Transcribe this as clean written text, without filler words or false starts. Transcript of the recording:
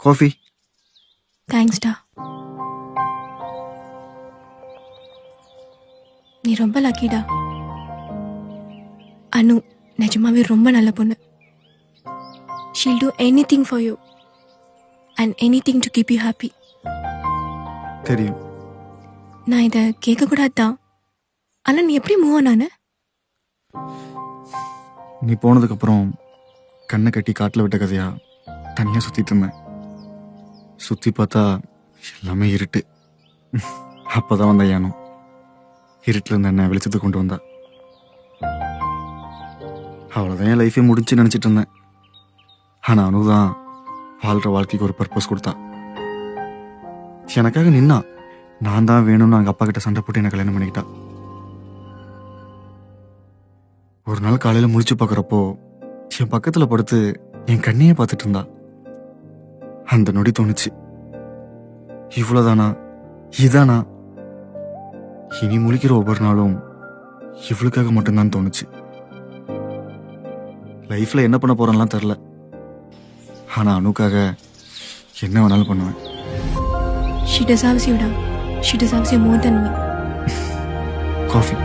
Coffee. தேங்க்ஸ்டா. நீ ரொம்ப லக்கிடா. அனு நிஜமாவே ரொம்ப நல்ல பொண்ணு. She'll do anything for you and anything to keep you happy. தெரியும். நான் இதை கேட்கக்கூடாது தான், ஆனால் நீ எப்படி மூவ் ஆனானு? நீ போனதுக்கப்புறம் கண்ணை கட்டி காட்டில் விட்ட கதையா தனியாக சுற்றிட்டு இருந்தேன். சுற்றி பார்த்தா எல்லாமே இருட்டு. அப்போ தான் வந்த யானும் இருட்டில் இருந்த என்ன வெளிச்சத்துக்கு கொண்டு வந்தா. அவ்வளோதான் என் லைஃபே முடிஞ்சு நினச்சிட்டு இருந்தேன். ஆனால் அனு தான் வாழ்கிற வாழ்க்கைக்கு ஒரு பர்பஸ் கொடுத்தா. எனக்காக நின்னா. நான் தான் வேணும்னு எங்கள் அப்பா கிட்ட சண்டை போட்டு என்னை கல்யாணம் பண்ணிக்கிட்டா. ஒரு நாள் காலையில் முழிச்சு பார்க்குறப்போ என் பக்கத்தில் படுத்து என் கண்ணையே பார்த்துட்டு இருந்தா. அந்த நொடி தோணுச்சு, இவ்வளோதானா, இதானா, இனி முழிக்கிற ஒவ்வொரு நாளும் இவளுக்காக மட்டும்தான் தோணுச்சு. லைஃப்ல என்ன பண்ண போறேன்லாம் தெரில. ஆனா அனுக்காக என்ன வேணாலும் பண்ணுவேன். She deserves you, da. She deserves you more than me. Coffee.